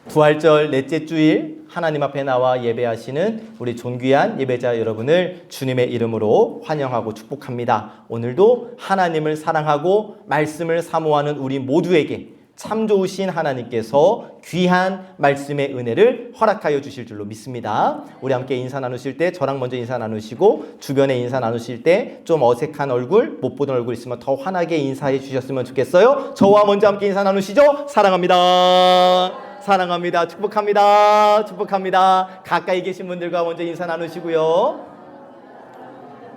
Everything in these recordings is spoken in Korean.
부활절 넷째 주일 하나님 앞에 나와 예배하시는 우리 존귀한 예배자 여러분을 주님의 이름으로 환영하고 축복합니다. 오늘도 하나님을 사랑하고 말씀을 사모하는 우리 모두에게 참 좋으신 하나님께서 귀한 말씀의 은혜를 허락하여 주실 줄로 믿습니다. 우리 함께 인사 나누실 때 저랑 먼저 인사 나누시고 주변에 인사 나누실 때 좀 어색한 얼굴, 못 보던 얼굴 있으면 더 환하게 인사해 주셨으면 좋겠어요. 저와 먼저 함께 인사 나누시죠. 사랑합니다. 사랑합니다. 축복합니다. 축복합니다. 가까이 계신 분들과 먼저 인사 나누시고요.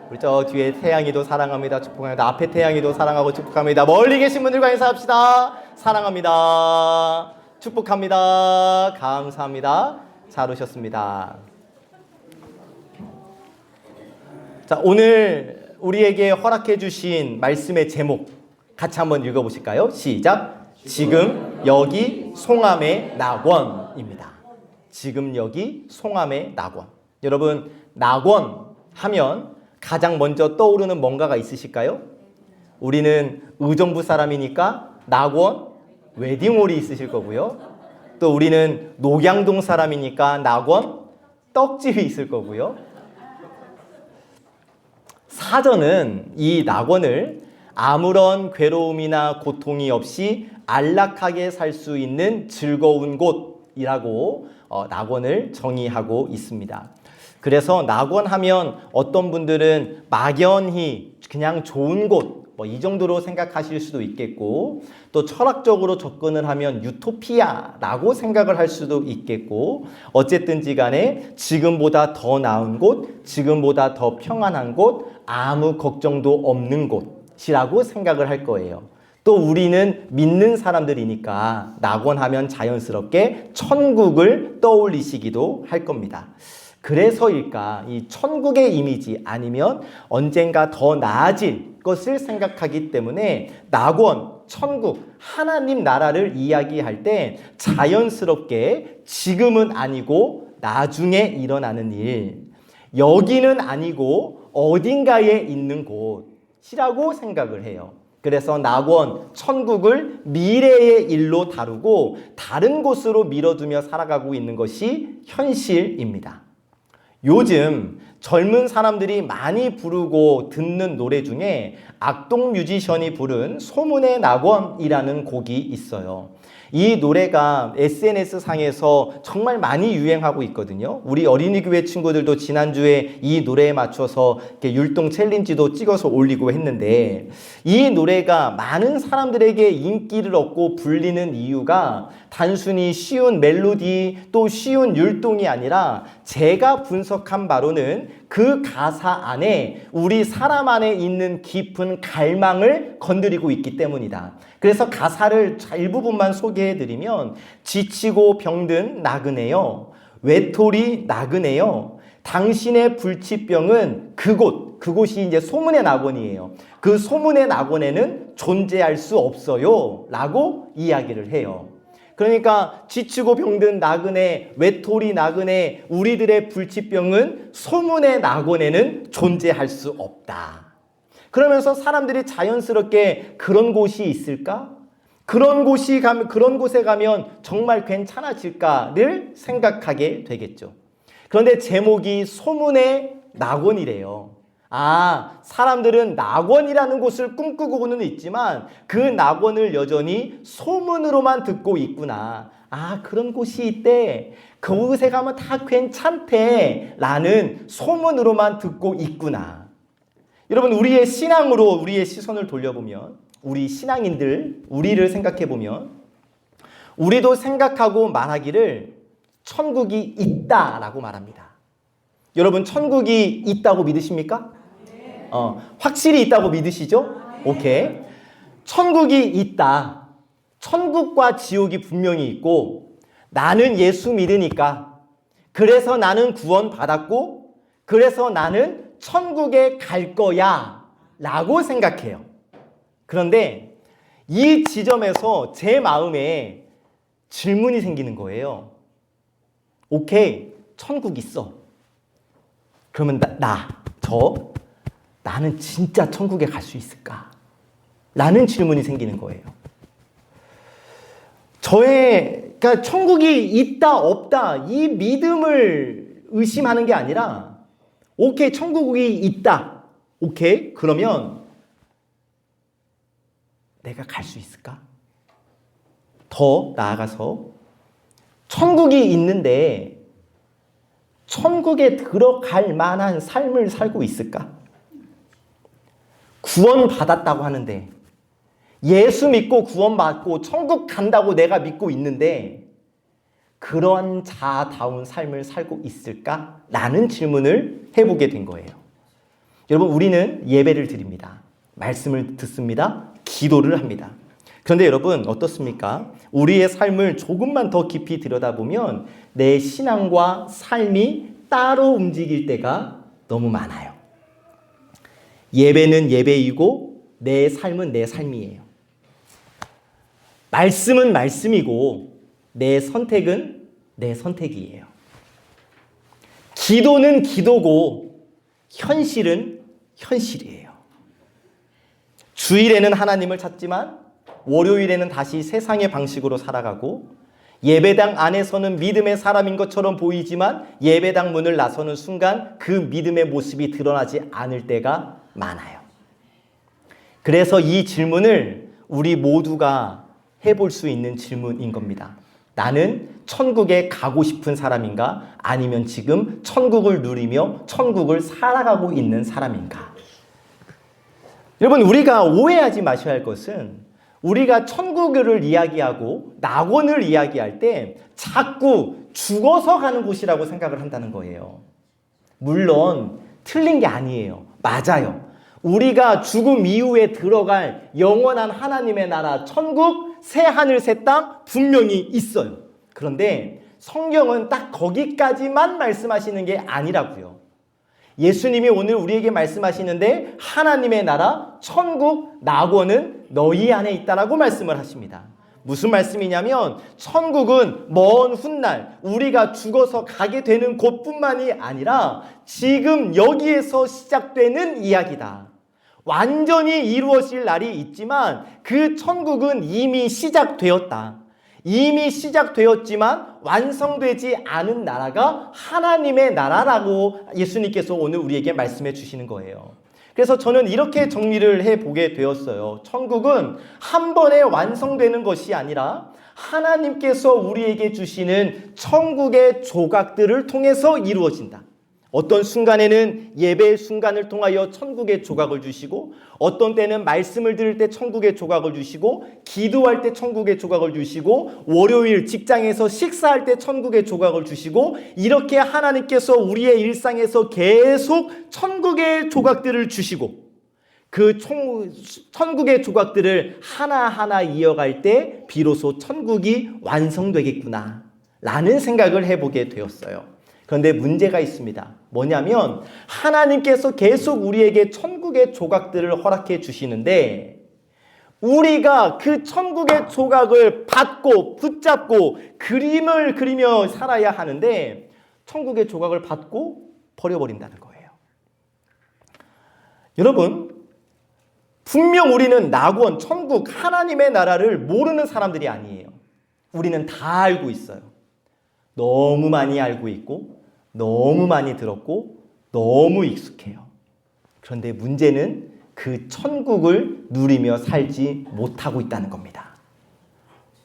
우리 저 뒤에 태양이도 사랑합니다. 축복합니다. 앞에 태양이도 사랑하고 축복합니다. 멀리 계신 분들과 인사합시다. 사랑합니다. 축복합니다. 감사합니다. 잘 오셨습니다. 자, 오늘 우리에게 허락해 주신 말씀의 제목 같이 한번 읽어보실까요? 시작. 지금 여기 송암의 낙원입니다. 지금 여기 송암의 낙원. 여러분, 낙원 하면 가장 먼저 떠오르는 뭔가가 있으실까요? 우리는 의정부 사람이니까 낙원, 웨딩홀이 있으실 거고요. 또 우리는 녹양동 사람이니까 낙원, 떡집이 있을 거고요. 사전은 이 낙원을 아무런 괴로움이나 고통이 없이 안락하게 살 수 있는 즐거운 곳이라고 낙원을 정의하고 있습니다. 그래서 낙원하면 어떤 분들은 막연히 그냥 좋은 곳, 이 정도로 생각하실 수도 있겠고, 또 철학적으로 접근을 하면 유토피아라고 생각을 할 수도 있겠고, 어쨌든지 간에 지금보다 더 나은 곳, 지금보다 더 평안한 곳, 아무 걱정도 없는 곳이라고 생각을 할 거예요. 또 우리는 믿는 사람들이니까 낙원하면 자연스럽게 천국을 떠올리시기도 할 겁니다. 그래서일까 이 천국의 이미지 아니면 언젠가 더 나아질 것을 생각하기 때문에 낙원, 천국, 하나님 나라를 이야기할 때 자연스럽게 지금은 아니고 나중에 일어나는 일, 여기는 아니고 어딘가에 있는 곳이라고 생각을 해요. 그래서 낙원, 천국을 미래의 일로 다루고 다른 곳으로 밀어두며 살아가고 있는 것이 현실입니다. 요즘 젊은 사람들이 많이 부르고 듣는 노래 중에 악동 뮤지션이 부른 소문의 낙원이라는 곡이 있어요. 이 노래가 SNS 상에서 정말 많이 유행하고 있거든요. 우리 어린이교회 친구들도 지난주에 이 노래에 맞춰서 이렇게 율동 챌린지도 찍어서 올리고 했는데, 이 노래가 많은 사람들에게 인기를 얻고 불리는 이유가 단순히 쉬운 멜로디 또 쉬운 율동이 아니라 제가 분석한 바로는 그 가사 안에 우리 사람 안에 있는 깊은 갈망을 건드리고 있기 때문이다. 그래서 가사를 일부분만 소개해드리면, 지치고 병든 나그네여, 외톨이 나그네여, 당신의 불치병은 그곳이 이제 소문의 낙원이에요. 그 소문의 낙원에는 존재할 수 없어요 라고 이야기를 해요. 그러니까 지치고 병든 나그네, 외톨이 나그네, 우리들의 불치병은 소문의 낙원에는 존재할 수 없다. 그러면서 사람들이 자연스럽게 그런 곳이 있을까? 그런 곳에 가면 정말 괜찮아질까를 생각하게 되겠죠. 그런데 제목이 소문의 낙원이래요. 사람들은 낙원이라는 곳을 꿈꾸고는 있지만 그 낙원을 여전히 소문으로만 듣고 있구나. 그런 곳이 있대. 그곳에 가면 다 괜찮대. 라는 소문으로만 듣고 있구나. 여러분, 우리의 신앙으로 우리의 시선을 돌려보면, 우리 신앙인들, 우리를 생각해보면, 우리도 생각하고 말하기를 천국이 있다라고 말합니다. 여러분, 천국이 있다고 믿으십니까? 확실히 있다고 믿으시죠? 오케이. 천국이 있다. 천국과 지옥이 분명히 있고, 나는 예수 믿으니까, 그래서 나는 구원 받았고, 그래서 나는 천국에 갈 거야 라고 생각해요. 그런데 이 지점에서 제 마음에 질문이 생기는 거예요. 오케이, 천국 있어. 그러면 나는 진짜 천국에 갈 수 있을까? 라는 질문이 생기는 거예요. 그러니까 천국이 있다 없다 이 믿음을 의심하는 게 아니라 오케이 천국이 있다. 오케이 그러면 내가 갈 수 있을까? 더 나아가서 천국이 있는데 천국에 들어갈 만한 삶을 살고 있을까? 구원받았다고 하는데 예수 믿고 구원받고 천국 간다고 내가 믿고 있는데 그러한 자아다운 삶을 살고 있을까? 라는 질문을 해보게 된 거예요. 여러분 우리는 예배를 드립니다. 말씀을 듣습니다. 기도를 합니다. 그런데 여러분 어떻습니까? 우리의 삶을 조금만 더 깊이 들여다보면 내 신앙과 삶이 따로 움직일 때가 너무 많아요. 예배는 예배이고 내 삶은 내 삶이에요. 말씀은 말씀이고 내 선택은 내 선택이에요. 기도는 기도고 현실은 현실이에요. 주일에는 하나님을 찾지만 월요일에는 다시 세상의 방식으로 살아가고 예배당 안에서는 믿음의 사람인 것처럼 보이지만 예배당 문을 나서는 순간 그 믿음의 모습이 드러나지 않을 때가 많아요. 그래서 이 질문을 우리 모두가 해볼 수 있는 질문인 겁니다. 나는 천국에 가고 싶은 사람인가? 아니면 지금 천국을 누리며 천국을 살아가고 있는 사람인가? 여러분 우리가 오해하지 마셔야 할 것은 우리가 천국을 이야기하고 낙원을 이야기할 때 자꾸 죽어서 가는 곳이라고 생각을 한다는 거예요. 물론 틀린 게 아니에요. 맞아요. 우리가 죽음 이후에 들어갈 영원한 하나님의 나라 천국 새 하늘 새 땅 분명히 있어요. 그런데 성경은 딱 거기까지만 말씀하시는 게 아니라고요. 예수님이 오늘 우리에게 말씀하시는데 하나님의 나라 천국 낙원은 너희 안에 있다라고 말씀을 하십니다. 무슨 말씀이냐면 천국은 먼 훗날 우리가 죽어서 가게 되는 곳뿐만이 아니라 지금 여기에서 시작되는 이야기다. 완전히 이루어질 날이 있지만 그 천국은 이미 시작되었다. 이미 시작되었지만 완성되지 않은 나라가 하나님의 나라라고 예수님께서 오늘 우리에게 말씀해 주시는 거예요. 그래서 저는 이렇게 정리를 해보게 되었어요. 천국은 한 번에 완성되는 것이 아니라 하나님께서 우리에게 주시는 천국의 조각들을 통해서 이루어진다. 어떤 순간에는 예배의 순간을 통하여 천국의 조각을 주시고 어떤 때는 말씀을 들을 때 천국의 조각을 주시고 기도할 때 천국의 조각을 주시고 월요일 직장에서 식사할 때 천국의 조각을 주시고 이렇게 하나님께서 우리의 일상에서 계속 천국의 조각들을 주시고 그 천국의 조각들을 하나하나 이어갈 때 비로소 천국이 완성되겠구나 라는 생각을 해보게 되었어요. 그런데 문제가 있습니다. 뭐냐면 하나님께서 계속 우리에게 천국의 조각들을 허락해 주시는데 우리가 그 천국의 조각을 받고 붙잡고 그림을 그리며 살아야 하는데 천국의 조각을 받고 버려버린다는 거예요. 여러분 분명 우리는 낙원, 천국, 하나님의 나라를 모르는 사람들이 아니에요. 우리는 다 알고 있어요. 너무 많이 알고 있고 너무 많이 들었고 너무 익숙해요. 그런데 문제는 그 천국을 누리며 살지 못하고 있다는 겁니다.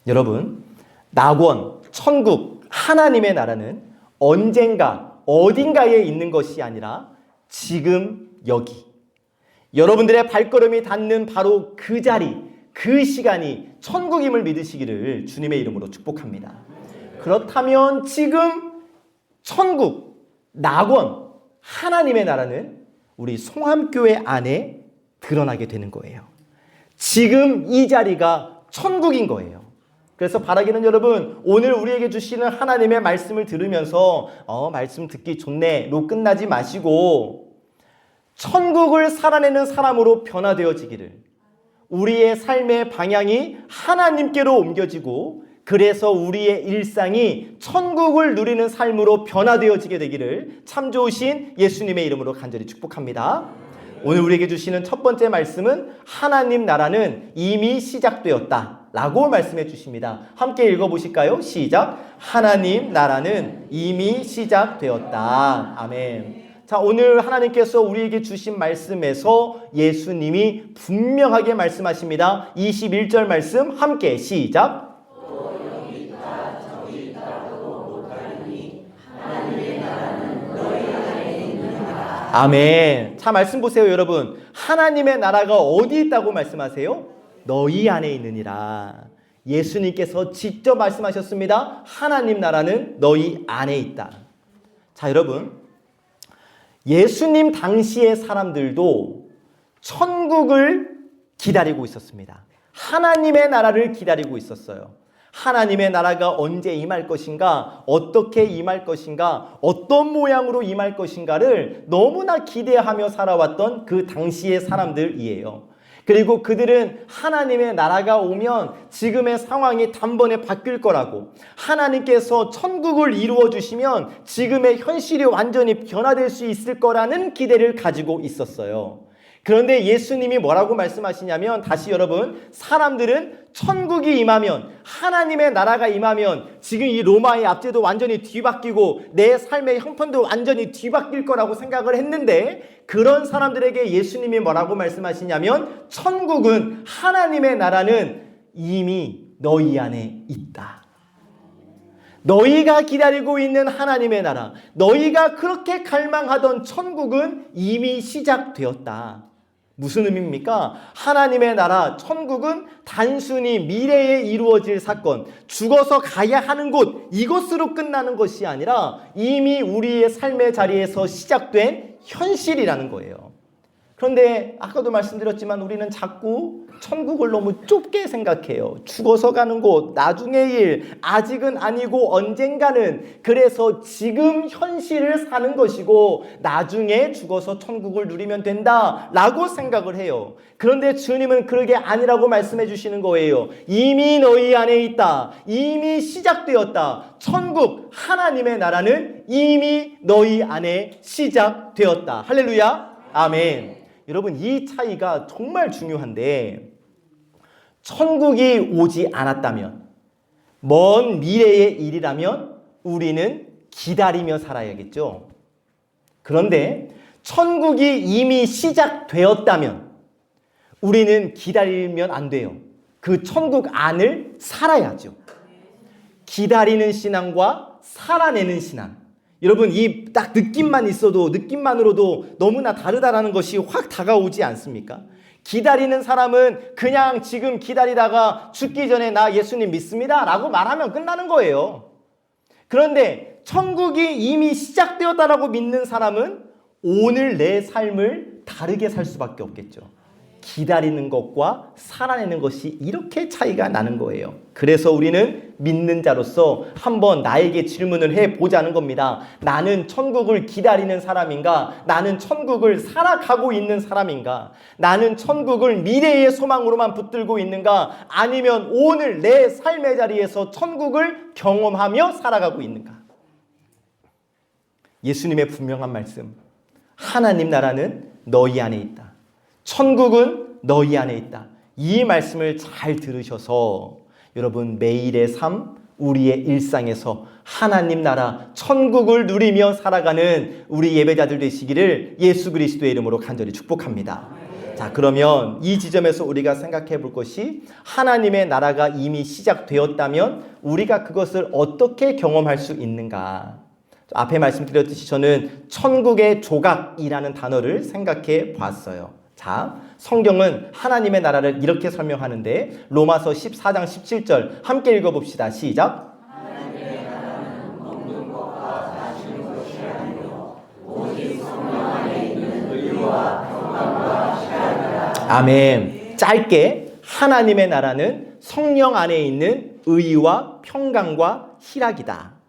여러분, 낙원, 천국, 하나님의 나라는 언젠가 어딘가에 있는 것이 아니라 지금 여기 여러분들의 발걸음이 닿는 바로 그 자리, 그 시간이 천국임을 믿으시기를 주님의 이름으로 축복합니다. 그렇다면 지금 천국, 낙원, 하나님의 나라는 우리 송암교회 안에 드러나게 되는 거예요. 지금 이 자리가 천국인 거예요. 그래서 바라기는 여러분 오늘 우리에게 주시는 하나님의 말씀을 들으면서 말씀 듣기 좋네로 끝나지 마시고 천국을 살아내는 사람으로 변화되어지기를 우리의 삶의 방향이 하나님께로 옮겨지고 그래서 우리의 일상이 천국을 누리는 삶으로 변화되어지게 되기를 참 좋으신 예수님의 이름으로 간절히 축복합니다. 오늘 우리에게 주시는 첫 번째 말씀은 하나님 나라는 이미 시작되었다. 라고 말씀해 주십니다. 함께 읽어보실까요? 시작. 하나님 나라는 이미 시작되었다. 아멘. 자, 오늘 하나님께서 우리에게 주신 말씀에서 예수님이 분명하게 말씀하십니다. 21절 말씀 함께 시작. 아멘. 자, 말씀 보세요, 여러분. 하나님의 나라가 어디 있다고 말씀하세요? 너희 안에 있느니라. 예수님께서 직접 말씀하셨습니다. 하나님 나라는 너희 안에 있다. 자, 여러분. 예수님 당시의 사람들도 천국을 기다리고 있었습니다. 하나님의 나라를 기다리고 있었어요. 하나님의 나라가 언제 임할 것인가, 어떻게 임할 것인가, 어떤 모양으로 임할 것인가를 너무나 기대하며 살아왔던 그 당시의 사람들이에요. 그리고 그들은 하나님의 나라가 오면 지금의 상황이 단번에 바뀔 거라고, 하나님께서 천국을 이루어 주시면 지금의 현실이 완전히 변화될 수 있을 거라는 기대를 가지고 있었어요. 그런데 예수님이 뭐라고 말씀하시냐면, 다시 여러분, 사람들은 천국이 임하면, 하나님의 나라가 임하면 지금 이 로마의 압제도 완전히 뒤바뀌고 내 삶의 형편도 완전히 뒤바뀔 거라고 생각을 했는데, 그런 사람들에게 예수님이 뭐라고 말씀하시냐면, 천국은, 하나님의 나라는 이미 너희 안에 있다. 너희가 기다리고 있는 하나님의 나라, 너희가 그렇게 갈망하던 천국은 이미 시작되었다. 무슨 의미입니까? 하나님의 나라, 천국은 단순히 미래에 이루어질 사건, 죽어서 가야 하는 곳, 이것으로 끝나는 것이 아니라 이미 우리의 삶의 자리에서 시작된 현실이라는 거예요. 그런데 아까도 말씀드렸지만 우리는 자꾸 천국을 너무 좁게 생각해요. 죽어서 가는 곳, 나중의 일, 아직은 아니고 언젠가는. 그래서 지금 현실을 사는 것이고 나중에 죽어서 천국을 누리면 된다라고 생각을 해요. 그런데 주님은 그러게 아니라고 말씀해 주시는 거예요. 이미 너희 안에 있다. 이미 시작되었다. 천국, 하나님의 나라는 이미 너희 안에 시작되었다. 할렐루야. 아멘. 여러분, 이 차이가 정말 중요한데, 천국이 오지 않았다면, 먼 미래의 일이라면 우리는 기다리며 살아야겠죠. 그런데 천국이 이미 시작되었다면 우리는 기다리면 안 돼요. 그 천국 안을 살아야죠. 기다리는 신앙과 살아내는 신앙. 여러분, 이 딱 느낌만 있어도, 느낌만으로도 너무나 다르다라는 것이 확 다가오지 않습니까? 기다리는 사람은 그냥 지금 기다리다가 죽기 전에 나 예수님 믿습니다 라고 말하면 끝나는 거예요. 그런데 천국이 이미 시작되었다라고 믿는 사람은 오늘 내 삶을 다르게 살 수밖에 없겠죠. 기다리는 것과 살아내는 것이 이렇게 차이가 나는 거예요. 그래서 우리는 믿는 자로서 한번 나에게 질문을 해보자는 겁니다. 나는 천국을 기다리는 사람인가? 나는 천국을 살아가고 있는 사람인가? 나는 천국을 미래의 소망으로만 붙들고 있는가? 아니면 오늘 내 삶의 자리에서 천국을 경험하며 살아가고 있는가? 예수님의 분명한 말씀. 하나님 나라는 너희 안에 있다. 천국은 너희 안에 있다. 이 말씀을 잘 들으셔서 여러분 매일의 삶, 우리의 일상에서 하나님 나라, 천국을 누리며 살아가는 우리 예배자들 되시기를 예수 그리스도의 이름으로 간절히 축복합니다. 자, 그러면 이 지점에서 우리가 생각해 볼 것이, 하나님의 나라가 이미 시작되었다면 우리가 그것을 어떻게 경험할 수 있는가? 앞에 말씀드렸듯이 저는 천국의 조각이라는 단어를 생각해 봤어요. 자, 성경은 하나님의 나라를 이렇게 설명하는데, 로마서 14장 17절 함께 읽어봅시다. 시작. 하나님의 나라는 먹는 것과 마시는 것이 아니요 오직 성령 안에 있는 의와 평강과 희락이라. 아멘. 짧게, 하나님의 나라는 성령 안에 있는 의와 평강과 희락이다.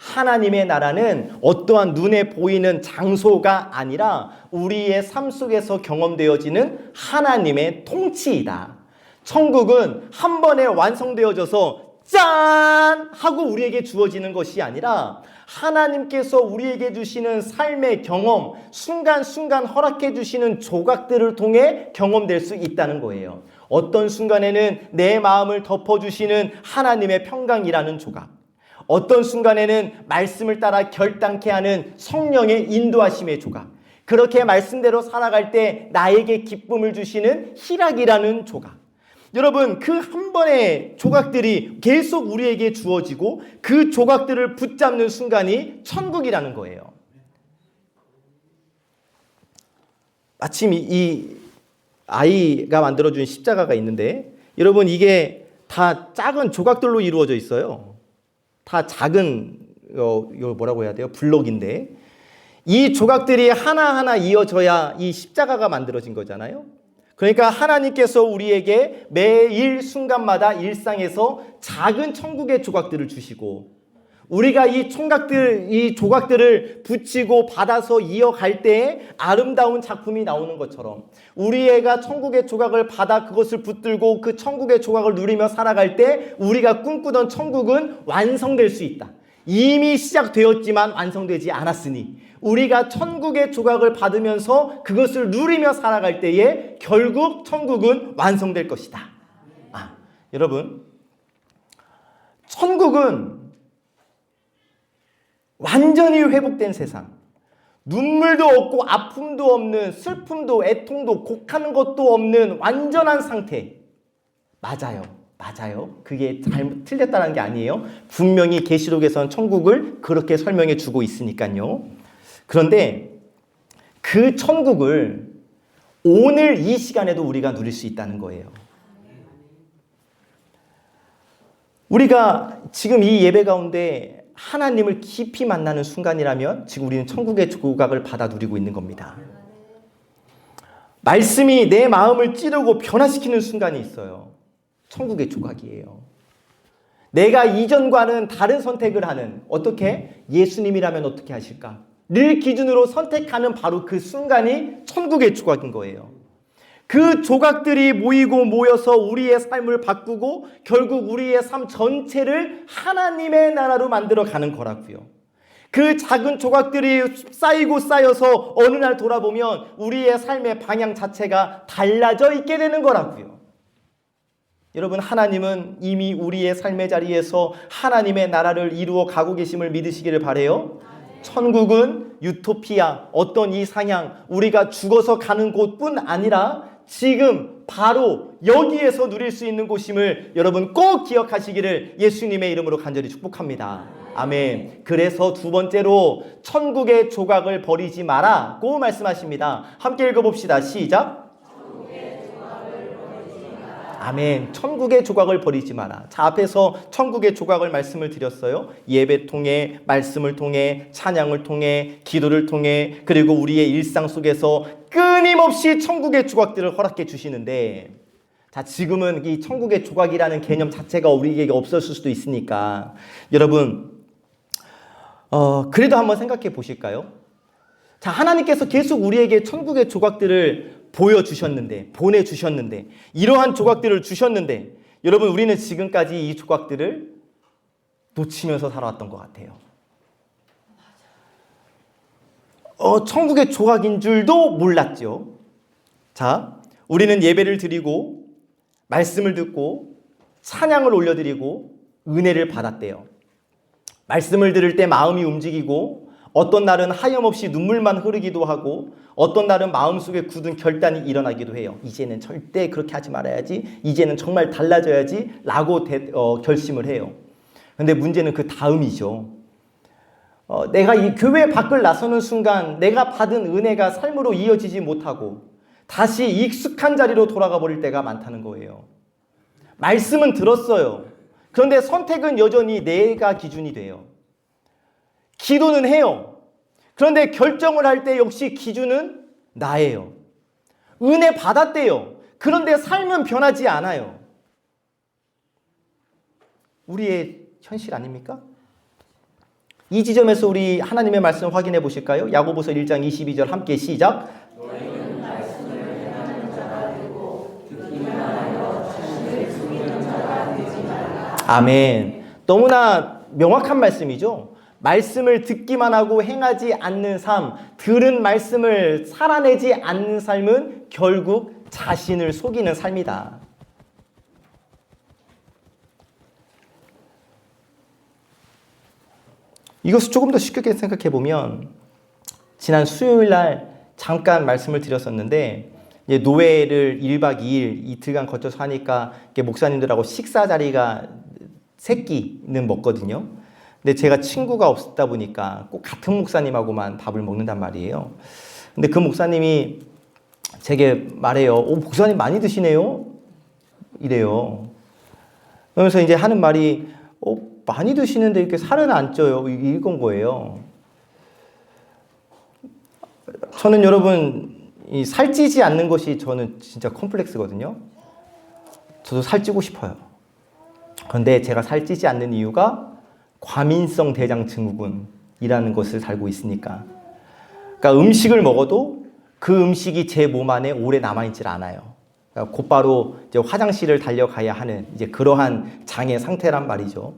하나님의 나라는 어떠한 눈에 보이는 장소가 아니라 우리의 삶 속에서 경험되어지는 하나님의 통치이다. 천국은 한 번에 완성되어져서 짠! 하고 우리에게 주어지는 것이 아니라 하나님께서 우리에게 주시는 삶의 경험, 순간순간 허락해 주시는 조각들을 통해 경험될 수 있다는 거예요. 어떤 순간에는 내 마음을 덮어주시는 하나님의 평강이라는 조각, 어떤 순간에는 말씀을 따라 결단케 하는 성령의 인도하심의 조각, 그렇게 말씀대로 살아갈 때 나에게 기쁨을 주시는 희락이라는 조각. 여러분, 그 한 번의 조각들이 계속 우리에게 주어지고 그 조각들을 붙잡는 순간이 천국이라는 거예요. 마침 이 아이가 만들어준 십자가가 있는데, 여러분, 이게 다 작은 조각들로 이루어져 있어요. 다 작은 이걸 뭐라고 해야 돼요? 블록인데, 이 조각들이 하나하나 이어져야 이 십자가가 만들어진 거잖아요. 그러니까 하나님께서 우리에게 매일 순간마다 일상에서 작은 천국의 조각들을 주시고, 우리가 이 조각들을 붙이고 받아서 이어갈 때에 아름다운 작품이 나오는 것처럼, 우리가 천국의 조각을 받아 그것을 붙들고 그 천국의 조각을 누리며 살아갈 때 우리가 꿈꾸던 천국은 완성될 수 있다. 이미 시작되었지만 완성되지 않았으니 우리가 천국의 조각을 받으면서 그것을 누리며 살아갈 때에 결국 천국은 완성될 것이다. 여러분, 천국은 완전히 회복된 세상, 눈물도 없고 아픔도 없는, 슬픔도 애통도 곡하는 것도 없는 완전한 상태. 맞아요. 그게 틀렸다는 게 아니에요. 분명히 계시록에서는 천국을 그렇게 설명해 주고 있으니까요. 그런데 그 천국을 오늘 이 시간에도 우리가 누릴 수 있다는 거예요. 우리가 지금 이 예배 가운데 하나님을 깊이 만나는 순간이라면 지금 우리는 천국의 조각을 받아 누리고 있는 겁니다. 말씀이 내 마음을 찌르고 변화시키는 순간이 있어요. 천국의 조각이에요. 내가 이전과는 다른 선택을 하는, 어떻게? 예수님이라면 어떻게 하실까? 를 기준으로 선택하는 바로 그 순간이 천국의 조각인 거예요. 그 조각들이 모여서 우리의 삶을 바꾸고 결국 우리의 삶 전체를 하나님의 나라로 만들어 가는 거라고요. 그 작은 조각들이 쌓여서 어느 날 돌아보면 우리의 삶의 방향 자체가 달라져 있게 되는 거라고요. 여러분, 하나님은 이미 우리의 삶의 자리에서 하나님의 나라를 이루어 가고 계심을 믿으시기를 바라요. 천국은 유토피아, 어떤 이상향, 우리가 죽어서 가는 곳뿐 아니라 지금 바로 여기에서 누릴 수 있는 곳임을 여러분 꼭 기억하시기를 예수님의 이름으로 간절히 축복합니다. 아멘. 그래서 두 번째로 천국의 조각을 버리지 마라고 말씀하십니다. 함께 읽어봅시다. 시작. 아멘. 천국의 조각을 버리지 마라. 자, 앞에서 천국의 조각을 말씀을 드렸어요. 예배 통해, 말씀을 통해, 찬양을 통해, 기도를 통해, 그리고 우리의 일상 속에서 끊임없이 천국의 조각들을 허락해 주시는데, 자, 지금은 이 천국의 조각이라는 개념 자체가 우리에게 없었을 수도 있으니까 여러분, 그래도 한번 생각해 보실까요? 자, 하나님께서 계속 우리에게 천국의 조각들을 보내주셨는데, 이러한 조각들을 주셨는데, 여러분, 우리는 지금까지 이 조각들을 놓치면서 살아왔던 것 같아요. 천국의 조각인 줄도 몰랐죠. 자, 우리는 예배를 드리고, 말씀을 듣고, 찬양을 올려드리고, 은혜를 받았대요. 말씀을 들을 때 마음이 움직이고, 어떤 날은 하염없이 눈물만 흐르기도 하고, 어떤 날은 마음속에 굳은 결단이 일어나기도 해요. 이제는 절대 그렇게 하지 말아야지, 이제는 정말 달라져야지 라고 결심을 해요. 근데 문제는 그 다음이죠. 내가 이 교회 밖을 나서는 순간 내가 받은 은혜가 삶으로 이어지지 못하고 다시 익숙한 자리로 돌아가 버릴 때가 많다는 거예요. 말씀은 들었어요. 그런데 선택은 여전히 내가 기준이 돼요. 기도는 해요. 그런데 결정을 할 때 역시 기준은 나예요. 은혜 받았대요. 그런데 삶은 변하지 않아요. 우리의 현실 아닙니까? 이 지점에서 우리 하나님의 말씀 확인해 보실까요? 야고보서 1장 22절 함께 시작. 너희는 말씀을 행하는 자가 되고 듣기만 하여 자신을 속이는 자가 되지 말라. 아멘. 너무나 명확한 말씀이죠. 말씀을 듣기만 하고 행하지 않는 삶, 들은 말씀을 살아내지 않는 삶은 결국 자신을 속이는 삶이다. 이것을 조금 더 쉽게 생각해 보면 지난 수요일 날 잠깐 말씀을 드렸었는데 이제 노회를 1박 2일 이틀간 거쳐서 하니까 목사님들하고 식사 자리가 3끼는 먹거든요. 근데 제가 친구가 없다 보니까 꼭 같은 목사님하고만 밥을 먹는단 말이에요. 근데 그 목사님이 제게 말해요. 목사님 많이 드시네요? 이래요. 그러면서 이제 하는 말이 많이 드시는데 이렇게 살은 안 쪄요. 이건 거예요. 저는 여러분 이 살찌지 않는 것이 저는 진짜 컴플렉스거든요. 저도 살찌고 싶어요. 그런데 제가 살찌지 않는 이유가 과민성 대장 증후군이라는 것을 알고 있으니까. 그러니까 음식을 먹어도 그 음식이 제 몸 안에 오래 남아있질 않아요. 그러니까 곧바로 이제 화장실을 달려가야 하는 이제 그러한 장의 상태란 말이죠.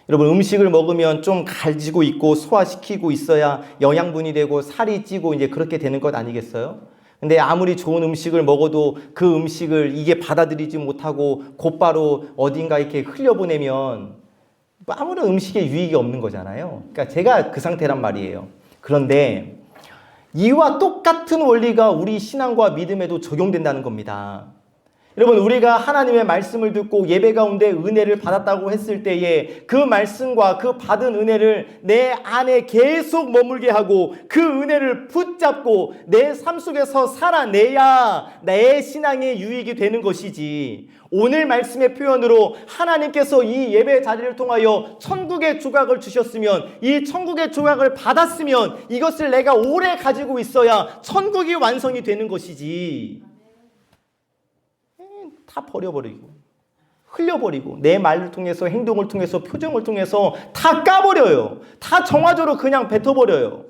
여러분 음식을 먹으면 좀 갈지고 있고 소화시키고 있어야 영양분이 되고 살이 찌고 이제 그렇게 되는 것 아니겠어요? 근데 아무리 좋은 음식을 먹어도 그 음식을 이게 받아들이지 못하고 곧바로 어딘가 이렇게 흘려보내면 아무런 음식에 유익이 없는 거잖아요. 그러니까 제가 그 상태란 말이에요. 그런데 이와 똑같은 원리가 우리 신앙과 믿음에도 적용된다는 겁니다. 여러분 우리가 하나님의 말씀을 듣고 예배 가운데 은혜를 받았다고 했을 때에 그 말씀과 그 받은 은혜를 내 안에 계속 머물게 하고 그 은혜를 붙잡고 내 삶 속에서 살아내야 내 신앙의 유익이 되는 것이지. 오늘 말씀의 표현으로 하나님께서 이 예배 자리를 통하여 천국의 조각을 주셨으면 이 천국의 조각을 받았으면 이것을 내가 오래 가지고 있어야 천국이 완성이 되는 것이지. 다 버려버리고 흘려버리고 내 말을 통해서 행동을 통해서 표정을 통해서 다 까버려요. 다 정화조로 그냥 뱉어버려요.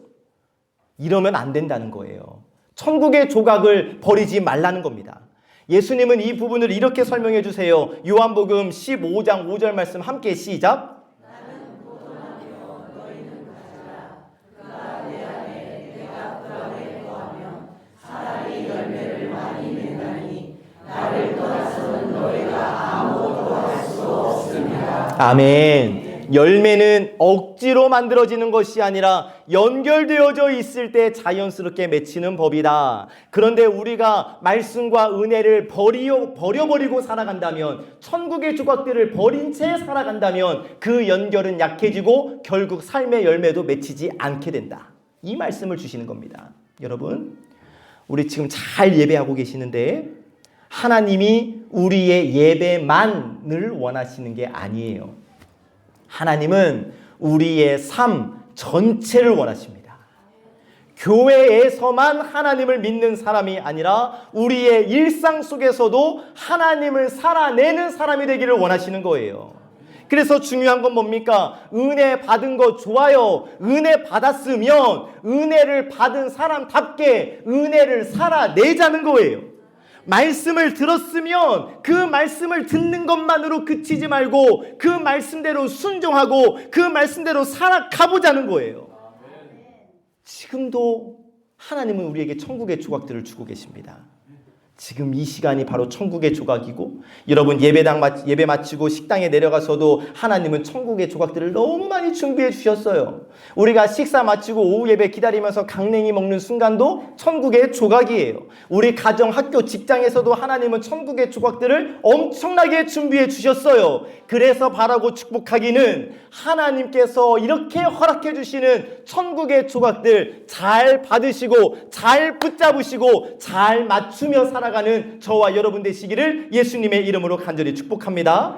이러면 안 된다는 거예요. 천국의 조각을 버리지 말라는 겁니다. 예수님은 이 부분을 이렇게 설명해 주세요. 요한복음 15장 5절 말씀 함께 시작. 나는 포도나무요 너희는 가지라. 그가 내 안에 내가 그 안에 거하면 사람이 열매를 많이 맺나니 나를 떠나서는 너희가 아무것도 할 수 없습니다. 아멘. 열매는 억지로 만들어지는 것이 아니라 연결되어져 있을 때 자연스럽게 맺히는 법이다. 그런데 우리가 말씀과 은혜를 버려버리고 살아간다면, 천국의 조각들을 버린 채 살아간다면 그 연결은 약해지고 결국 삶의 열매도 맺히지 않게 된다. 이 말씀을 주시는 겁니다. 여러분, 우리 지금 잘 예배하고 계시는데 하나님이 우리의 예배만을 원하시는 게 아니에요. 하나님은 우리의 삶 전체를 원하십니다. 교회에서만 하나님을 믿는 사람이 아니라 우리의 일상 속에서도 하나님을 살아내는 사람이 되기를 원하시는 거예요. 그래서 중요한 건 뭡니까? 은혜 받은 거 좋아요. 은혜 받았으면 은혜를 받은 사람답게 은혜를 살아내자는 거예요. 말씀을 들었으면 그 말씀을 듣는 것만으로 그치지 말고 그 말씀대로 순종하고 그 말씀대로 살아가보자는 거예요. 지금도 하나님은 우리에게 천국의 조각들을 주고 계십니다. 지금 이 시간이 바로 천국의 조각이고, 여러분 예배 마치고 식당에 내려가서도 하나님은 천국의 조각들을 너무 많이 준비해 주셨어요. 우리가 식사 마치고 오후 예배 기다리면서 강냉이 먹는 순간도 천국의 조각이에요. 우리 가정, 학교, 직장에서도 하나님은 천국의 조각들을 엄청나게 준비해 주셨어요. 그래서 바라고 축복하기는 하나님께서 이렇게 허락해 주시는 천국의 조각들 잘 받으시고 잘 붙잡으시고 잘 맞추며 살아가는 저와 여러분 되시기를 예수님의 이름으로 간절히 축복합니다.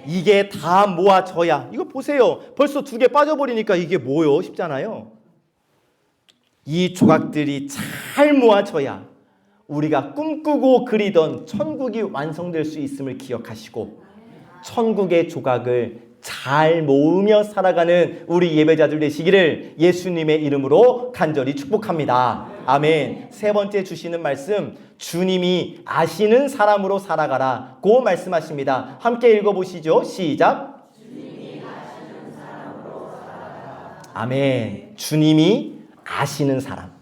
이게 다 모아져야, 이거 보세요. 벌써 2개 빠져버리니까 이게 뭐요? 싶잖아요. 이 조각들이 잘 모아져야 우리가 꿈꾸고 그리던 천국이 완성될 수 있음을 기억하시고 천국의 조각을 잘 모으며 살아가는 우리 예배자들 되시기를 예수님의 이름으로 간절히 축복합니다. 아멘. 3번째 주시는 말씀, 주님이 아시는 사람으로 살아가라 고 말씀하십니다. 함께 읽어보시죠. 시작. 주님이 아시는 사람으로 살아가라. 아멘. 주님이 아시는 사람,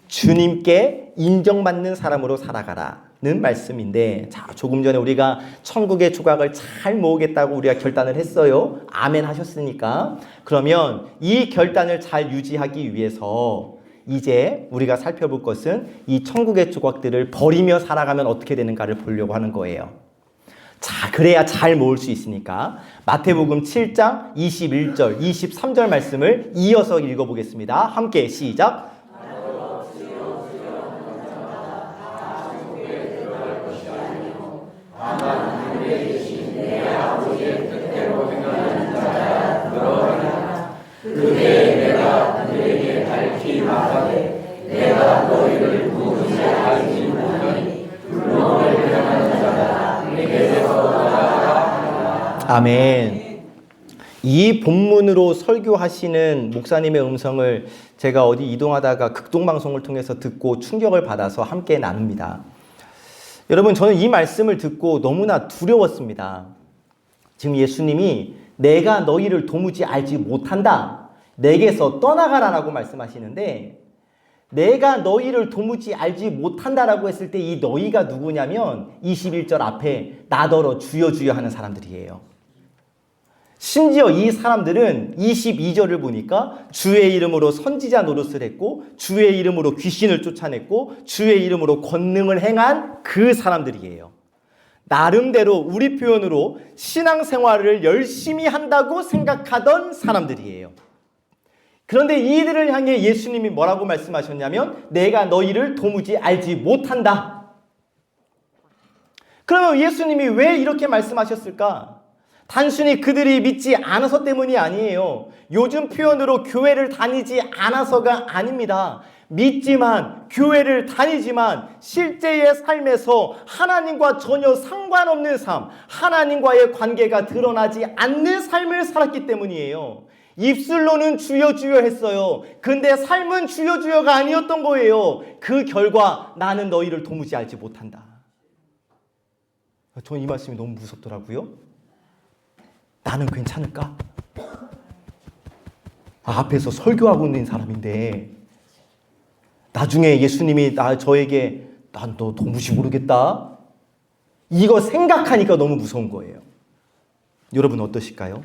주님께 인정받는 사람으로 살아가라. 말씀인데, 자, 조금 전에 우리가 천국의 조각을 잘 모으겠다고 우리가 결단을 했어요. 아멘 하셨으니까. 그러면 이 결단을 잘 유지하기 위해서 이제 우리가 살펴볼 것은 이 천국의 조각들을 버리며 살아가면 어떻게 되는가를 보려고 하는 거예요. 자, 그래야 잘 모을 수 있으니까 마태복음 7장 21절, 23절 말씀을 이어서 읽어보겠습니다. 함께 시작. 아멘. 이 본문으로 설교하시는 목사님의 음성을 제가 어디 이동하다가 극동방송을 통해서 듣고 충격을 받아서 함께 나눕니다. 여러분, 저는 이 말씀을 듣고 너무나 두려웠습니다. 지금 예수님이 내가 너희를 도무지 알지 못한다, 내게서 떠나가라라고 말씀하시는데, 내가 너희를 도무지 알지 못한다라고 했을 때 이 너희가 누구냐면 21절 앞에 나더러 주여 주여 하는 사람들이에요. 심지어 이 사람들은 22절을 보니까 주의 이름으로 선지자 노릇을 했고, 주의 이름으로 귀신을 쫓아냈고, 주의 이름으로 권능을 행한 그 사람들이에요. 나름대로 우리 표현으로 신앙생활을 열심히 한다고 생각하던 사람들이에요. 그런데 이들을 향해 예수님이 뭐라고 말씀하셨냐면 내가 너희를 도무지 알지 못한다. 그러면 예수님이 왜 이렇게 말씀하셨을까? 단순히 그들이 믿지 않아서 때문이 아니에요. 요즘 표현으로 교회를 다니지 않아서가 아닙니다. 믿지만, 교회를 다니지만 실제의 삶에서 하나님과 전혀 상관없는 삶, 하나님과의 관계가 드러나지 않는 삶을 살았기 때문이에요. 입술로는 주여 주여 했어요. 근데 삶은 주여 주여가 아니었던 거예요. 그 결과 나는 너희를 도무지 알지 못한다. 저는 이 말씀이 너무 무섭더라고요. 나는 괜찮을까? 앞에서 설교하고 있는 사람인데 나중에 예수님이 저에게 난 너 도무지 모르겠다, 이거 생각하니까 너무 무서운 거예요. 여러분 어떠실까요?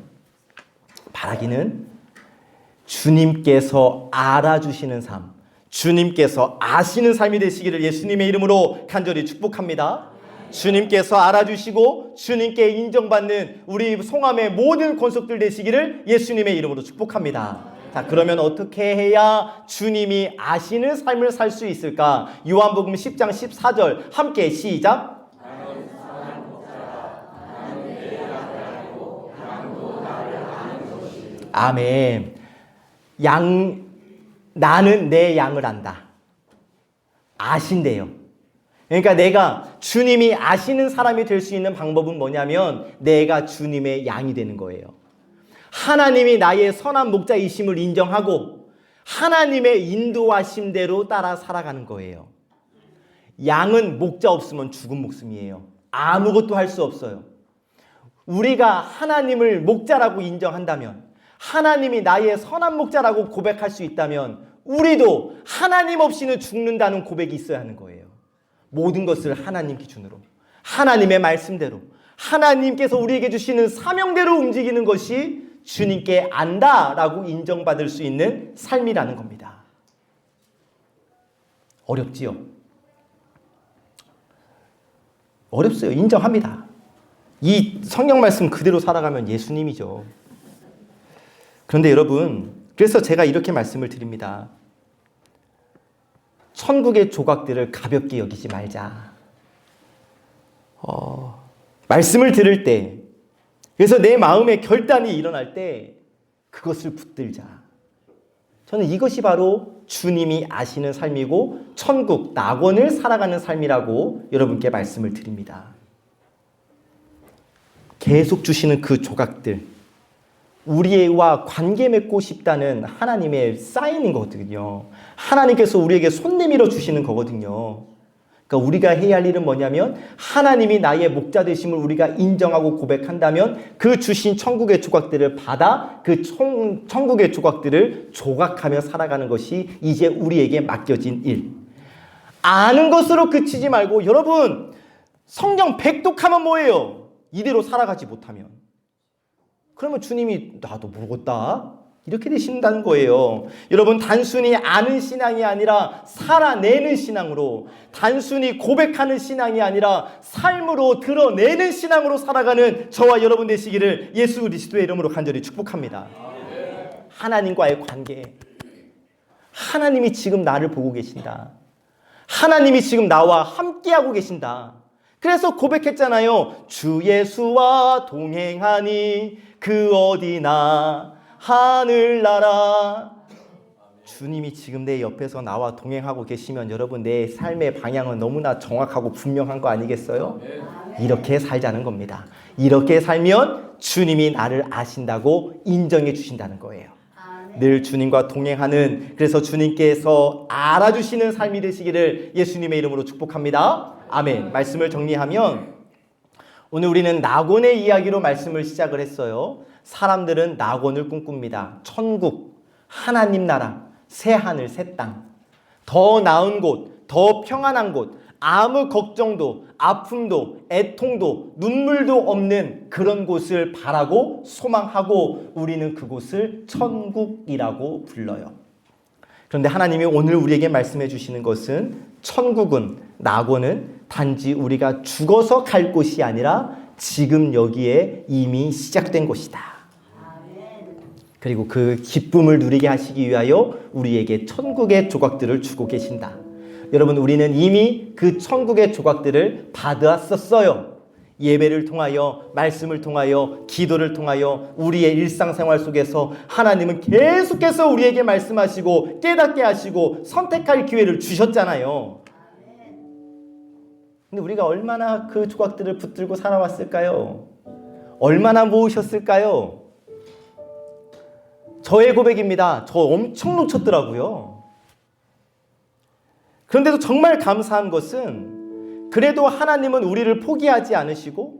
바라기는 주님께서 알아주시는 삶, 주님께서 아시는 삶이 되시기를 예수님의 이름으로 간절히 축복합니다. 주님께서 알아주시고 주님께 인정받는 우리 송암의 모든 권속들 되시기를 예수님의 이름으로 축복합니다. 자, 그러면 어떻게 해야 주님이 아시는 삶을 살 수 있을까? 요한복음 10장 14절 함께 시작. 아멘. 나는 내 양을 안다. 아신대요. 그러니까 내가 주님이 아시는 사람이 될 수 있는 방법은 뭐냐면 내가 주님의 양이 되는 거예요. 하나님이 나의 선한 목자이심을 인정하고 하나님의 인도하심대로 따라 살아가는 거예요. 양은 목자 없으면 죽은 목숨이에요. 아무것도 할 수 없어요. 우리가 하나님을 목자라고 인정한다면, 하나님이 나의 선한 목자라고 고백할 수 있다면 우리도 하나님 없이는 죽는다는 고백이 있어야 하는 거예요. 모든 것을 하나님 기준으로, 하나님의 말씀대로, 하나님께서 우리에게 주시는 사명대로 움직이는 것이 주님께 안다라고 인정받을 수 있는 삶이라는 겁니다. 어렵지요? 어렵어요. 인정합니다. 이 성경 말씀 그대로 살아가면 예수님이죠. 그런데 여러분, 그래서 제가 이렇게 말씀을 드립니다. 천국의 조각들을 가볍게 여기지 말자. 말씀을 들을 때, 그래서 내 마음에 결단이 일어날 때 그것을 붙들자. 저는 이것이 바로 주님이 아시는 삶이고 천국, 낙원을 살아가는 삶이라고 여러분께 말씀을 드립니다. 계속 주시는 그 조각들, 우리와 관계 맺고 싶다는 하나님의 사인인 거거든요. 하나님께서 우리에게 손 내밀어 주시는 거거든요. 그러니까 우리가 해야 할 일은 뭐냐면 하나님이 나의 목자 되심을 우리가 인정하고 고백한다면 그 주신 천국의 조각들을 받아 그 천국의 조각들을 조각하며 살아가는 것이 이제 우리에게 맡겨진 일. 아는 것으로 그치지 말고, 여러분 성경 백독하면 뭐예요? 이대로 살아가지 못하면, 그러면 주님이 나도 모르겠다 이렇게 되신다는 거예요. 여러분, 단순히 아는 신앙이 아니라 살아내는 신앙으로, 단순히 고백하는 신앙이 아니라 삶으로 드러내는 신앙으로 살아가는 저와 여러분 되시기를 예수 그리스도의 이름으로 간절히 축복합니다. 하나님과의 관계, 하나님이 지금 나를 보고 계신다. 하나님이 지금 나와 함께하고 계신다. 그래서 고백했잖아요. 주 예수와 동행하니 그 어디나 하늘나라. 주님이 지금 내 옆에서 나와 동행하고 계시면 여러분, 내 삶의 방향은 너무나 정확하고 분명한 거 아니겠어요? 이렇게 살자는 겁니다. 이렇게 살면 주님이 나를 아신다고 인정해 주신다는 거예요. 늘 주님과 동행하는, 그래서 주님께서 알아주시는 삶이 되시기를 예수님의 이름으로 축복합니다. 아멘. 말씀을 정리하면 오늘 우리는 낙원의 이야기로 말씀을 시작을 했어요. 사람들은 낙원을 꿈꿉니다. 천국, 하나님 나라, 새 하늘, 새 땅, 더 나은 곳, 더 평안한 곳, 아무 걱정도, 아픔도, 애통도, 눈물도 없는 그런 곳을 바라고 소망하고 우리는 그곳을 천국이라고 불러요. 그런데 하나님이 오늘 우리에게 말씀해 주시는 것은 천국은, 낙원은 단지 우리가 죽어서 갈 곳이 아니라 지금 여기에 이미 시작된 곳이다. 그리고 그 기쁨을 누리게 하시기 위하여 우리에게 천국의 조각들을 주고 계신다. 여러분, 우리는 이미 그 천국의 조각들을 받았었어요. 예배를 통하여, 말씀을 통하여, 기도를 통하여 우리의 일상생활 속에서 하나님은 계속해서 우리에게 말씀하시고 깨닫게 하시고 선택할 기회를 주셨잖아요. 근데 우리가 얼마나 그 조각들을 붙들고 살아왔을까요? 얼마나 모으셨을까요? 저의 고백입니다. 저 엄청 놓쳤더라고요. 그런데도 정말 감사한 것은 그래도 하나님은 우리를 포기하지 않으시고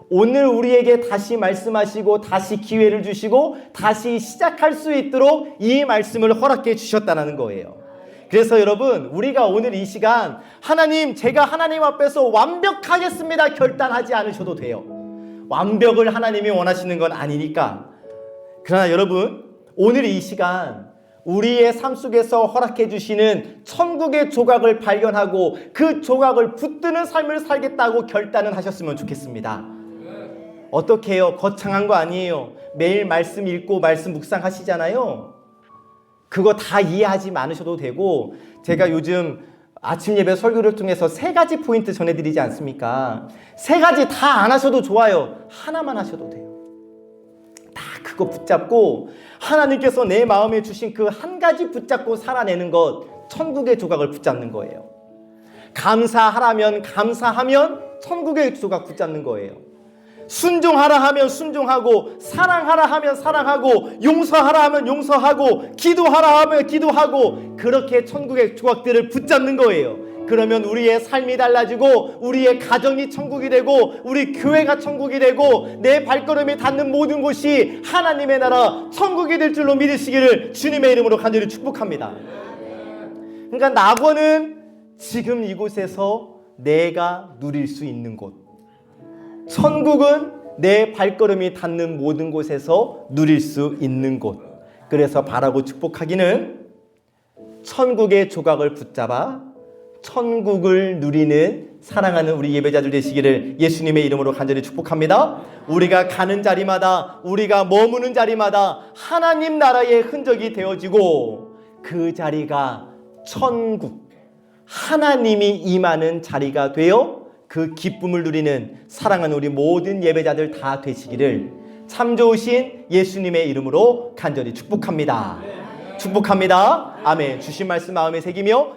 오늘 우리에게 다시 말씀하시고 다시 기회를 주시고 다시 시작할 수 있도록 이 말씀을 허락해 주셨다는 거예요. 그래서 여러분, 우리가 오늘 이 시간 하나님, 제가 하나님 앞에서 완벽하겠습니다 결단하지 않으셔도 돼요. 완벽을 하나님이 원하시는 건 아니니까. 그러나 여러분, 오늘 이 시간 우리의 삶 속에서 허락해 주시는 천국의 조각을 발견하고 그 조각을 붙드는 삶을 살겠다고 결단을 하셨으면 좋겠습니다. 어떻게 해요? 거창한 거 아니에요. 매일 말씀 읽고 말씀 묵상하시잖아요. 그거 다 이해하지 않으셔도 되고, 제가 요즘 아침 예배 설교를 통해서 3가지 포인트 전해드리지 않습니까? 3가지 다 안 하셔도 좋아요. 하나만 하셔도 돼요. 다 그거 붙잡고 하나님께서 내 마음에 주신 그 한 가지 붙잡고 살아내는 것, 천국의 조각을 붙잡는 거예요. 감사하라면 감사하면 천국의 조각 붙잡는 거예요. 순종하라 하면 순종하고, 사랑하라 하면 사랑하고, 용서하라 하면 용서하고, 기도하라 하면 기도하고, 그렇게 천국의 조각들을 붙잡는 거예요. 그러면 우리의 삶이 달라지고 우리의 가정이 천국이 되고 우리 교회가 천국이 되고 내 발걸음이 닿는 모든 곳이 하나님의 나라 천국이 될 줄로 믿으시기를 주님의 이름으로 간절히 축복합니다. 그러니까 낙원은 지금 이곳에서 내가 누릴 수 있는 곳, 천국은 내 발걸음이 닿는 모든 곳에서 누릴 수 있는 곳. 그래서 바라고 축복하기는 천국의 조각을 붙잡아 천국을 누리는 사랑하는 우리 예배자들 되시기를 예수님의 이름으로 간절히 축복합니다. 우리가 가는 자리마다, 우리가 머무는 자리마다 하나님 나라의 흔적이 되어지고 그 자리가 천국, 하나님이 임하는 자리가 되어 그 기쁨을 누리는 사랑하는 우리 모든 예배자들 다 되시기를 참 좋으신 예수님의 이름으로 간절히 축복합니다. 축복합니다. 아멘. 주신 말씀 마음에 새기며